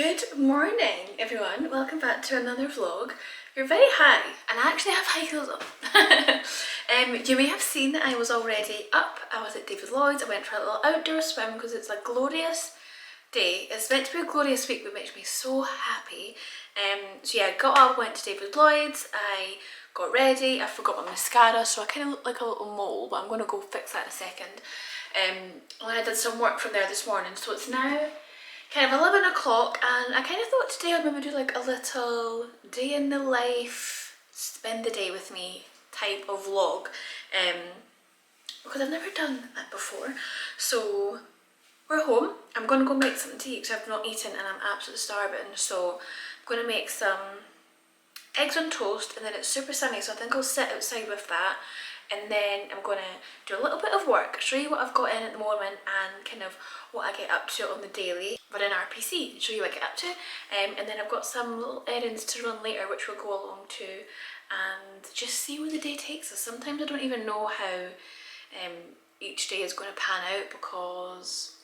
Good morning everyone, welcome back to another vlog. You're very high and I actually have high heels on. You may have seen that I was already up. I was at David Lloyd's. I went for a little outdoor swim because it's a glorious day. It's meant to be a glorious week, but makes me so happy. So yeah, I got up, went to David Lloyd's, I got ready, I forgot my mascara, so I kind of look like a little mole, but I'm going to go fix that in a second. And I did some work from there this morning, so it's now kind of 11 o'clock and I kind of thought today I'd maybe do like a little day in the life, spend the day with me type of vlog, because I've never done that before. So we're home. I'm going to go make something to eat because I've not eaten and I'm absolutely starving. So I'm going to make some eggs on toast, and then it's super sunny, so I think I'll sit outside with that. And then I'm going to do a little bit of work, show you what I've got in at the moment and kind of what I get up to on the daily within RPC, show you what I get up to. And then I've got some little errands to run later which we'll go along to and just see where the day takes us. Sometimes I don't even know how each day is going to pan out because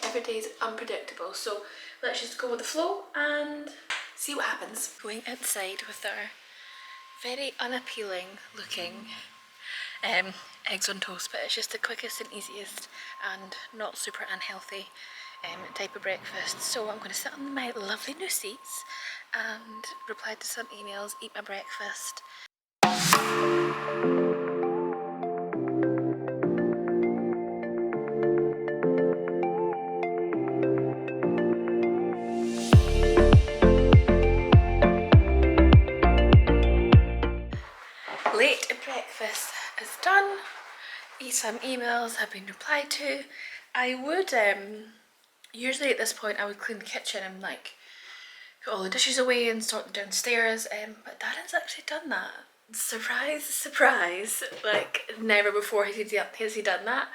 every day is unpredictable. So let's just go with the flow and see what happens. Going outside with our very unappealing looking eggs on toast, but it's just the quickest and easiest and not super unhealthy type of breakfast. So I'm going to sit on my lovely new seats and reply to some emails, eat my breakfast. Late breakfast is done. Some emails have been replied to. I would usually at this point I would clean the kitchen and like put all the dishes away and sort them downstairs, but Darren's actually done that. Surprise, surprise, like never before has he done that.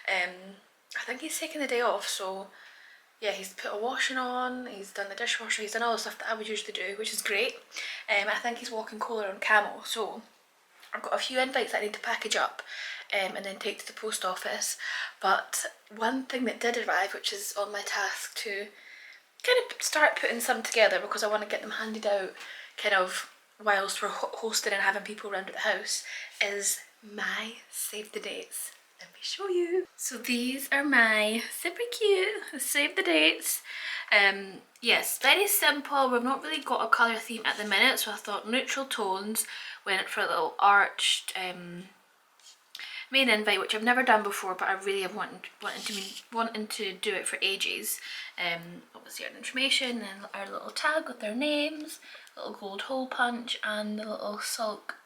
I think he's taken the day off, so yeah, he's put a washing on, he's done the dishwasher, he's done all the stuff that I would usually do, which is great. I think he's walking Kohler on Camel, so I've got a few invites that I need to package up and then take to the post office. But one thing that did arrive, which is on my task to kind of start putting some together because I want to get them handed out kind of whilst we're hosting and having people around at the house, is my save the dates. Let me show you. So these are my super cute save the dates. Yes, very simple. We've not really got a colour theme at the minute, so I thought neutral tones. Went for a little arched main invite, which I've never done before, but I really have wanting to do it for ages. Obviously our information and our little tag with their names, little gold hole punch and the little silk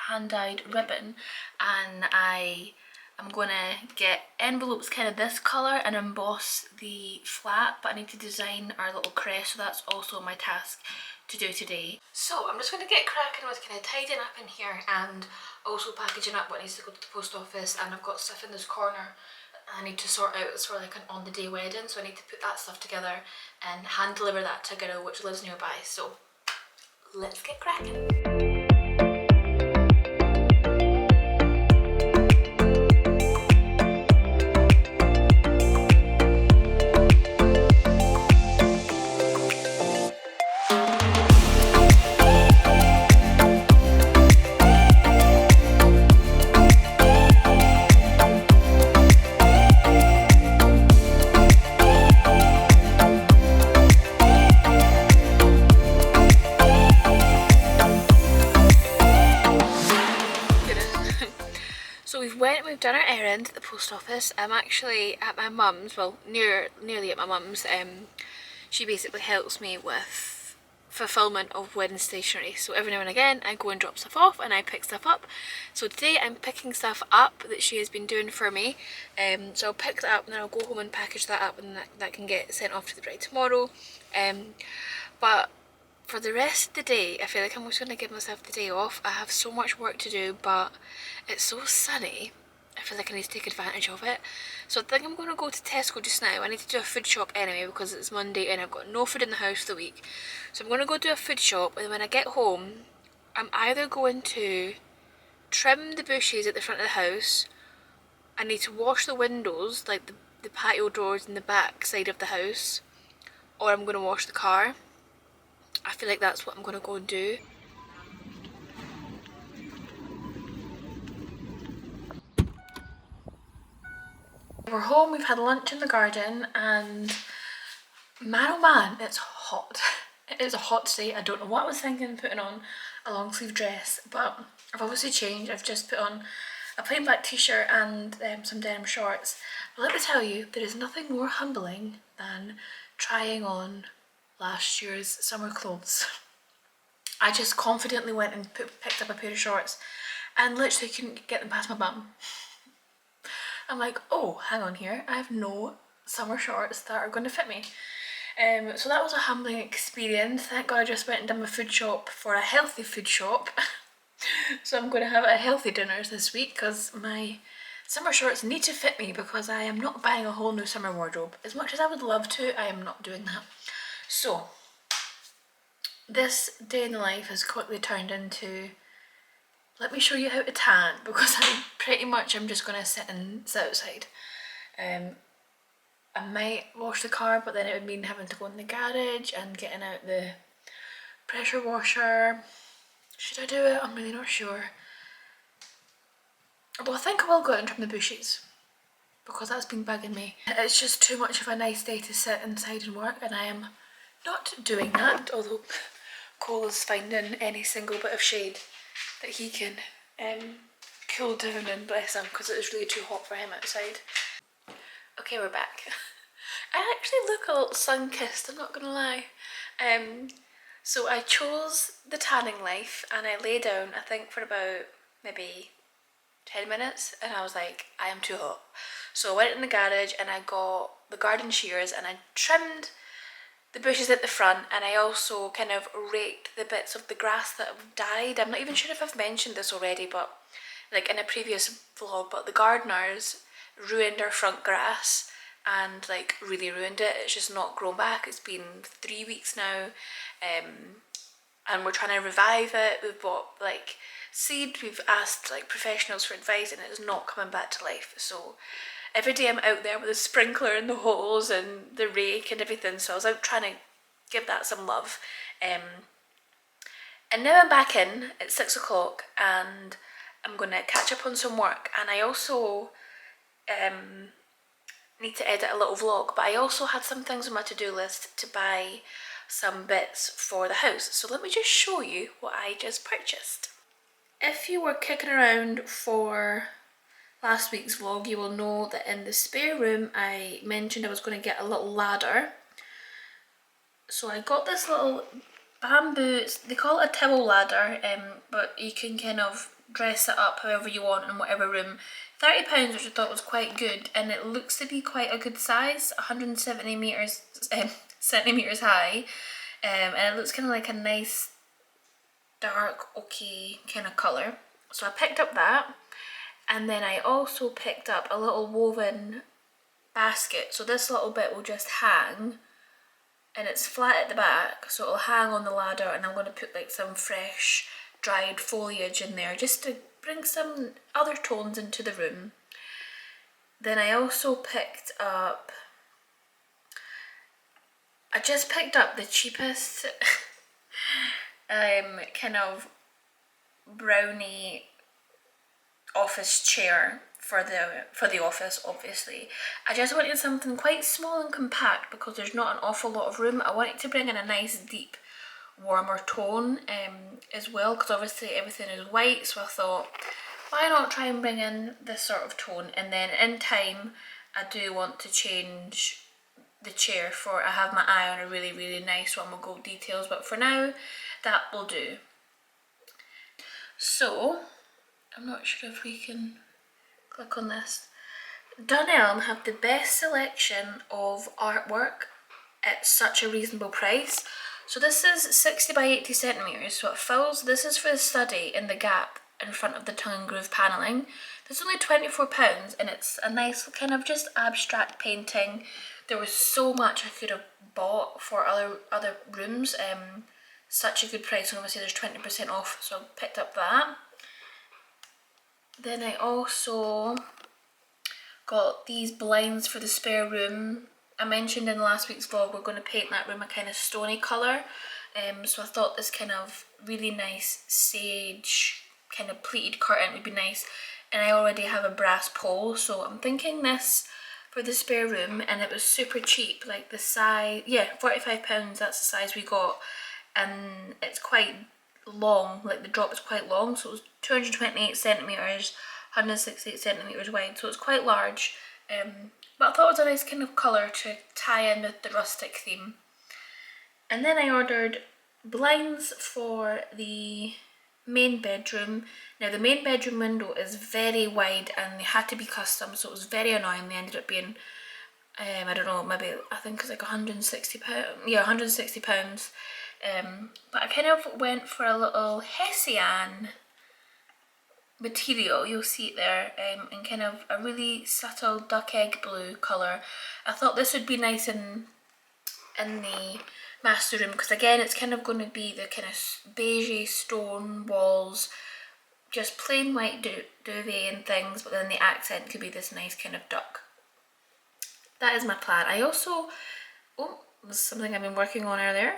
hand-dyed ribbon. And I'm gonna get envelopes kind of this colour and emboss the flap, but I need to design our little crest, so that's also my task to do today. So I'm just going to get cracking with kind of tidying up in here and also packaging up what needs to go to the post office. And I've got stuff in this corner I need to sort out. It's for like an on the day wedding, so I need to put that stuff together and hand deliver that to a girl which lives nearby. So let's get cracking. We've done our errand at the post office. I'm actually at my mum's, well nearly at my mum's. She basically helps me with fulfillment of wedding stationery, so every now and again I go and drop stuff off and I pick stuff up. So today I'm picking stuff up that she has been doing for me, so I'll pick that up and then I'll go home and package that up, and that can get sent off to the bride tomorrow. But for the rest of the day I feel like I'm just going to give myself the day off. I have so much work to do, but it's so sunny, I feel like I need to take advantage of it. So I think I'm going to go to Tesco just now. I need to do a food shop anyway because it's Monday and I've got no food in the house for the week. So I'm going to go do a food shop, and when I get home I'm either going to trim the bushes at the front of the house. I need to wash the windows, like the patio doors in the back side of the house, or I'm going to wash the car. I feel like that's what I'm going to go do. We're home, we've had lunch in the garden, and man oh man, it's hot. It is a hot day. I don't know what I was thinking putting on a long sleeve dress, but I've obviously changed. I've just put on a plain black t-shirt and some denim shorts. But let me tell you, there is nothing more humbling than trying on last year's summer clothes. I just confidently went and picked up a pair of shorts and literally couldn't get them past my bum. I'm like, oh, hang on here, I have no summer shorts that are going to fit me. So that was a humbling experience. Thank God I just went and done my food shop for a healthy food shop. So I'm going to have a healthy dinners this week because my summer shorts need to fit me because I am not buying a whole new summer wardrobe. As much as I would love to, I am not doing that. So this day in the life has quickly turned into, let me show you how to tan, because I'm just going to sit outside. I might wash the car, but then it would mean having to go in the garage and getting out the pressure washer. Should I do it? I'm really not sure. Although I think I will go out and trim the bushes, because that's been bugging me. It's just too much of a nice day to sit inside and work, and I am not doing that, although Cole is finding any single bit of shade that he can cool down in, bless him, because it is really too hot for him outside. Okay, we're back. I actually look a little sun-kissed, I'm not gonna lie. So I chose the tanning life and I lay down, I think for about maybe 10 minutes, and I was like, I am too hot. So I went in the garage and I got the garden shears and I trimmed the bushes at the front, and I also kind of raked the bits of the grass that have died. I'm not even sure if I've mentioned this already, but like in a previous vlog, but the gardeners ruined our front grass and like really ruined it. It's just not grown back. It's been 3 weeks now, and we're trying to revive it. We've bought like seed, we've asked like professionals for advice, and it's not coming back to life. So every day I'm out there with a sprinkler in the holes and the rake and everything, so I was out trying to give that some love. And now I'm back in at 6 o'clock and I'm going to catch up on some work, and I also need to edit a little vlog, but I also had some things on my to-do list to buy some bits for the house. So let me just show you what I just purchased. If you were kicking around for last week's vlog, you will know that in the spare room I mentioned I was going to get a little ladder. So I got this little bamboo, they call it a towel ladder, but you can kind of dress it up however you want in whatever room. £30, which I thought was quite good, and it looks to be quite a good size, 170 centimetres high, and it looks kind of like a nice dark ochre kind of colour. So I picked up that, and then I also picked up a little woven basket. So this little bit will just hang, and it's flat at the back, so it'll hang on the ladder, and I'm going to put like some fresh dried foliage in there just to bring some other tones into the room. Then I also picked up, I just picked up the cheapest kind of brownie office chair for the office, obviously. I just wanted something quite small and compact because there's not an awful lot of room. I wanted to bring in a nice deep warmer tone as well, because obviously everything is white, so I thought, why not try and bring in this sort of tone. And then in time I do want to change the chair for, I have my eye on a really nice one with gold details, but for now that will do. So I'm not sure if we can click on this. Dunelm have the best selection of artwork at such a reasonable price. So this is 60 by 80 centimetres, so it fills, this is for the study in the gap in front of the tongue and groove panelling. It's only £24 and it's a nice kind of just abstract painting. There was so much I could have bought for other rooms, such a good price, and obviously there's 20% off, so I picked up that. Then I also got these blinds for the spare room. I mentioned in last week's vlog we're going to paint that room a kind of stony colour. So I thought this kind of really nice sage kind of pleated curtain would be nice, and I already have a brass pole, so I'm thinking this for the spare room, and it was super cheap, like the size, yeah, £45, that's the size we got, and it's quite long, like the drop is quite long, so it was 228 centimetres, 168 centimetres wide, so it's quite large, but I thought it was a nice kind of colour to tie in with the rustic theme. And then I ordered blinds for the main bedroom. Now the main bedroom window is very wide and they had to be custom, so it was very annoying. They ended up being, I don't know, maybe I think it's like £160. Yeah, £160. But I kind of went for a little Hessian material, you'll see it there, in kind of a really subtle duck egg blue colour. I thought this would be nice in the master room, because again it's kind of going to be the kind of beigey stone walls, just plain white duvet and things, but then the accent could be this nice kind of duck. That is my plan. I also, oh, this is something I've been working on earlier.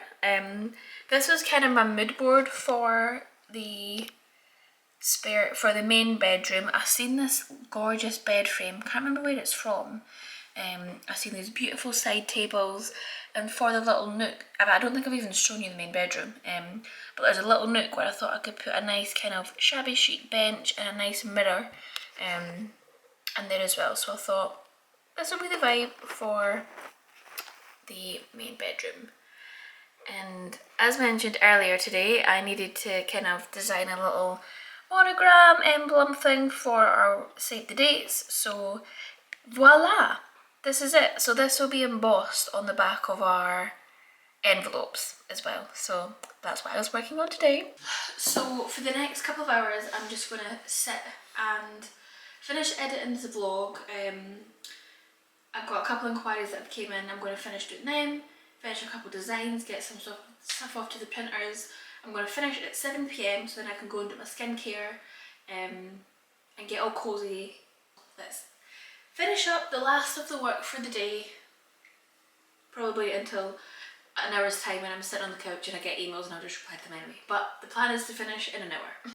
This was kind of my mood board for the main bedroom. I've seen this gorgeous bed frame, can't remember where it's from. I've seen these beautiful side tables, and for the little nook, I don't think I've even shown you the main bedroom, but there's a little nook where I thought I could put a nice kind of shabby chic bench and a nice mirror and there as well, so I thought this will be the vibe for the main bedroom. And as mentioned earlier today, I needed to kind of design a little monogram emblem thing for our save the dates, so voila, this is it. So this will be embossed on the back of our envelopes as well, so that's what I was working on today. So for the next couple of hours I'm just going to sit and finish editing the vlog. I've got a couple of inquiries that have came in, I'm going to finish doing them, finish a couple of designs, get some stuff off to the printers. I'm going to finish it at 7 PM so then I can go and do my skincare and get all cosy. Let's finish up the last of the work for the day, probably until an hour's time when I'm sitting on the couch and I get emails and I'll just reply to them anyway. But the plan is to finish in an hour.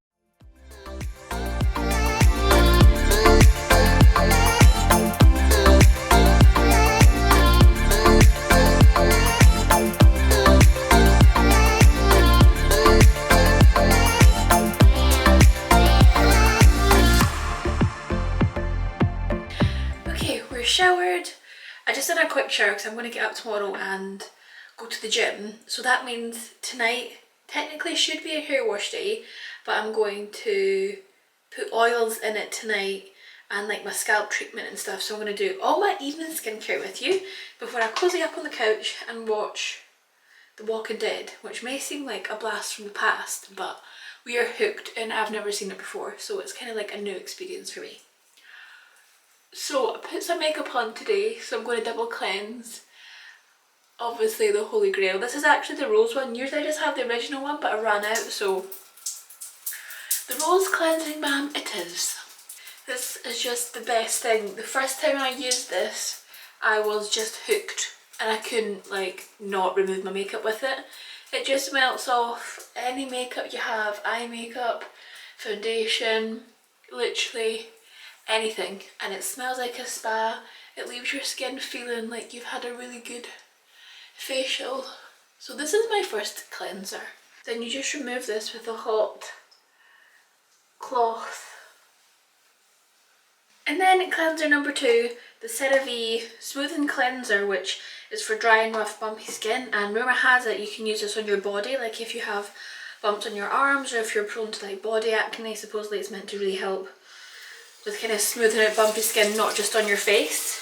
Showered. I just did a quick shower because I'm going to get up tomorrow and go to the gym, so that means tonight technically should be a hair wash day, but I'm going to put oils in it tonight and like my scalp treatment and stuff, so I'm going to do all my evening skincare with you before I cozy up on the couch and watch The Walking Dead, which may seem like a blast from the past, but we are hooked and I've never seen it before, so it's kind of like a new experience for me. So I put some makeup on today, so I'm going to double cleanse. Obviously the Holy Grail. This is actually the rose one. Usually I just have the original one, but I ran out, so the rose cleansing balm it is. This is just the best thing. The first time I used this, I was just hooked and I couldn't like not remove my makeup with it. It just melts off any makeup you have, eye makeup, foundation, literally anything, and it smells like a spa. It leaves your skin feeling like you've had a really good facial. So this is my first cleanser. Then you just remove this with a hot cloth. And then cleanser number 2, the CeraVe Smoothing Cleanser, which is for dry and rough bumpy skin, and rumour has it you can use this on your body, like if you have bumps on your arms or if you're prone to like body acne. Supposedly it's meant to really help with kind of smoothing out bumpy skin, not just on your face.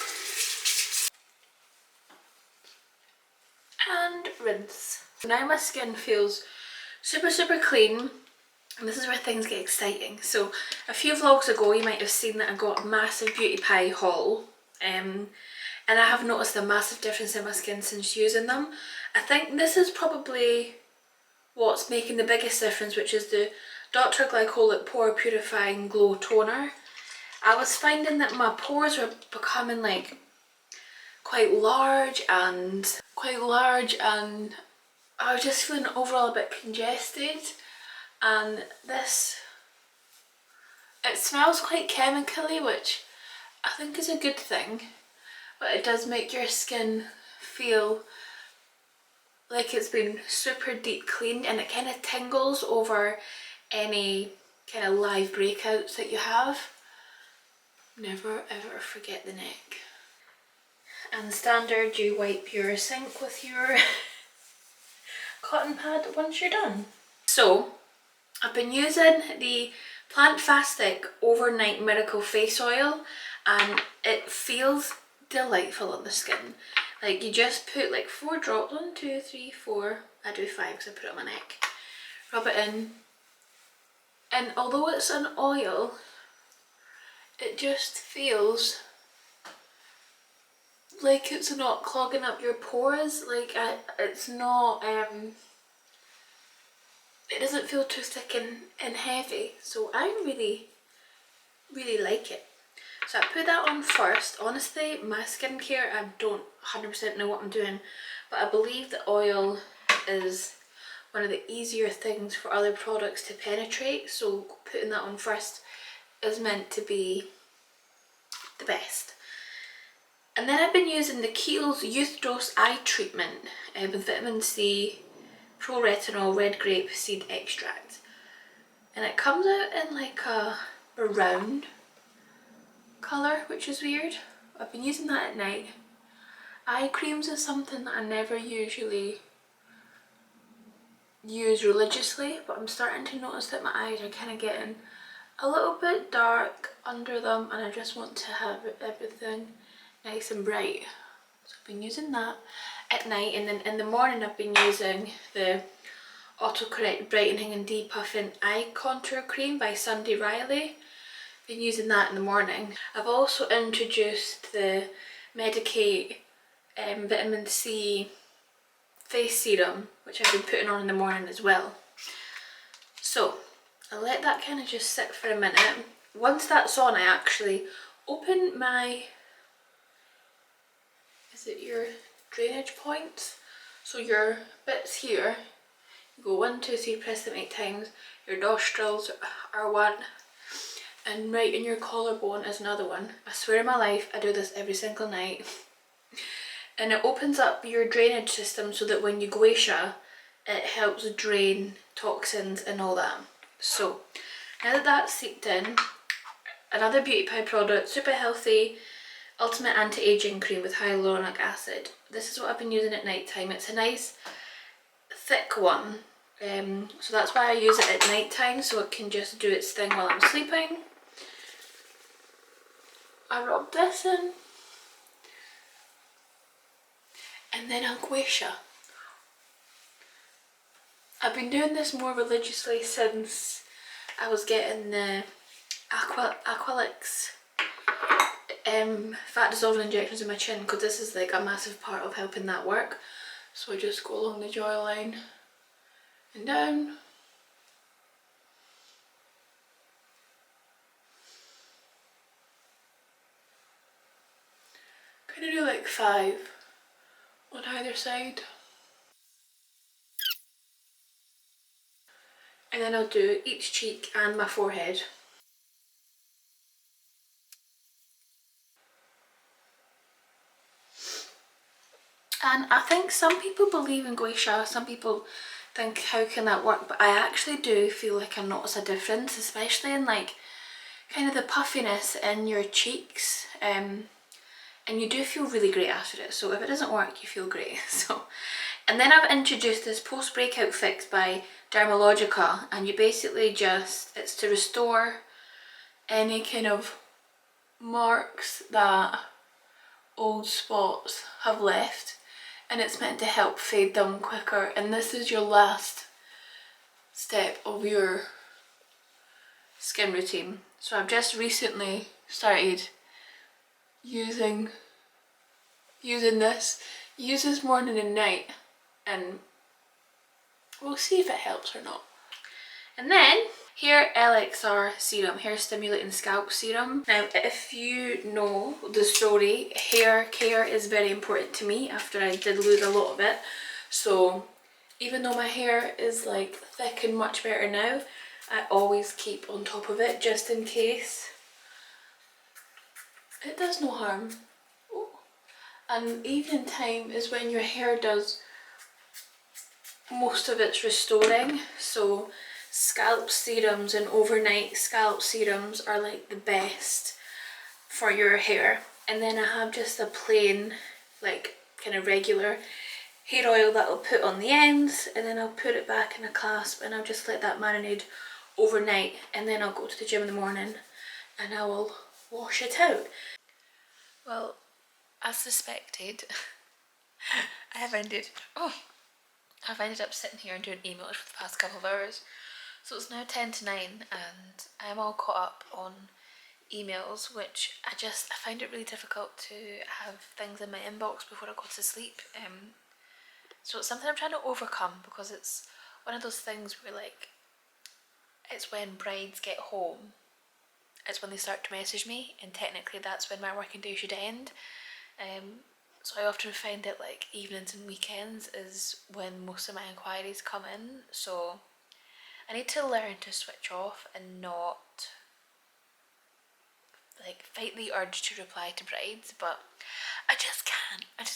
And rinse. Now my skin feels super clean, and this is where things get exciting. So a few vlogs ago you might have seen that I got a massive Beauty Pie haul, and I have noticed a massive difference in my skin since using them. I think this is probably what's making the biggest difference, which is the Dr. Glycolic Pore Purifying Glow Toner. I was finding that my pores were becoming like quite large and I was just feeling overall a bit congested, and this, it smells quite chemically, which I think is a good thing, but it does make your skin feel like it's been super deep cleaned, and it kind of tingles over any kind of live breakouts that you have. Never ever forget the neck. And standard, you wipe your sink with your cotton pad once you're done. So I've been using the Plant-Fastic Overnight Miracle Face Oil, and it feels delightful on the skin. Like, you just put like 4 drops, 1, 2, 3, 4, I do 5 because I put it on my neck. Rub it in, and although it's an oil, it just feels like it's not clogging up your pores. Like, it's not, it doesn't feel too thick and heavy, so I really like it. So I put that on first. Honestly, my skincare, I don't 100% know what I'm doing, but I believe the oil is one of the easier things for other products to penetrate, so putting that on first is meant to be the best. And then I've been using the Kiehl's Youth Dose Eye Treatment with vitamin C, pro-retinol, red grape seed extract. And it comes out in like a round colour, which is weird. I've been using that at night. Eye creams is something that I never usually use religiously, but I'm starting to notice that my eyes are kind of getting a little bit dark under them, and I just want to have everything nice and bright. So I've been using that at night, and then in the morning I've been using the Autocorrect Brightening and Depuffing Eye Contour Cream by Sunday Riley. Been using that in the morning. I've also introduced the Medicate Vitamin C face serum, which I've been putting on in the morning as well. So I'll let that kind of just sit for a minute. Once that's on, I actually open my, is it your drainage points? So your bits here, you go 1, 2, 3, press them 8 times. Your nostrils are 1, and right in your collarbone is another one. I swear in my life I do this every single night. And it opens up your drainage system so that when you gua sha, it helps drain toxins and all that. So now that that's seeped in, another Beauty Pie product, super healthy, ultimate anti-aging cream with hyaluronic acid. This is what I've been using at night time. It's a nice thick one, so that's why I use it at night time, so it can just do its thing while I'm sleeping. I rub this in, and then I'll gua sha. I've been doing this more religiously since I was getting the Aqualix fat dissolving injections in my chin, because this is like a massive part of helping that work. So I just go along the jawline and down. Kind of do like 5 on either side. And then I'll do each cheek and my forehead. And I think some people believe in gua sha, some people think how can that work, but I actually do feel like I notice a difference, especially in like kind of the puffiness in your cheeks, and you do feel really great after it. So if it doesn't work, you feel great. So, and then I've introduced this post breakout fix by Dermalogica, and you basically just, it's to restore any kind of marks that old spots have left, and it's meant to help fade them quicker. And this is your last step of your skin routine. So I've just recently started using this. Use this morning and night, and we'll see if it helps or not. And then Hair Elixir Serum, Hair Stimulating Scalp Serum. Now, if you know the story, hair care is very important to me after I did lose a lot of it. So even though my hair is like thick and much better now, I always keep on top of it just in case. It does no harm. Oh. And evening time is when your hair does most of its restoring, so scalp serums and overnight scalp serums are like the best for your hair. And then I have just a plain, like kind of regular hair oil that I'll put on the ends, and then I'll put it back in a clasp and I'll just let that marinade overnight, and then I'll go to the gym in the morning and I will wash it out. Well, as suspected, I've ended up sitting here and doing emails for the past couple of hours. So it's now 10 to 9 and I'm all caught up on emails, which I find it really difficult to have things in my inbox before I go to sleep. So it's something I'm trying to overcome, because it's one of those things where like, it's when brides get home, it's when they start to message me, and technically that's when my working day should end. So I often find that like evenings and weekends is when most of my inquiries come in, so I need to learn to switch off and not like fight the urge to reply to brides, but I just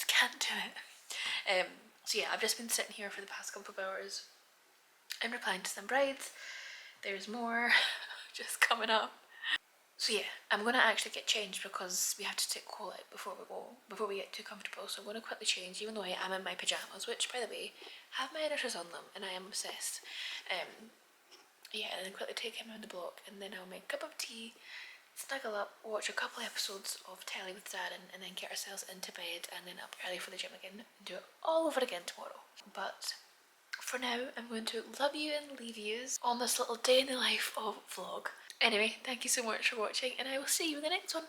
can't do it. So yeah, I've just been sitting here for the past couple of hours and replying to some brides. There's more just coming up. So yeah, I'm gonna actually get changed because we have to take call out before we get too comfortable. So I'm gonna quickly change, even though I am in my pajamas, which by the way have my editors on them and I am obsessed. Yeah, and then quickly take him around the block, and then I'll make a cup of tea, snuggle up, watch a couple episodes of telly with Dad, and then get ourselves into bed, and then up early for the gym again and do it all over again tomorrow. But for now, I'm going to love you and leave yous on this little day in the life of vlog. Anyway, thank you so much for watching, and I will see you in the next one.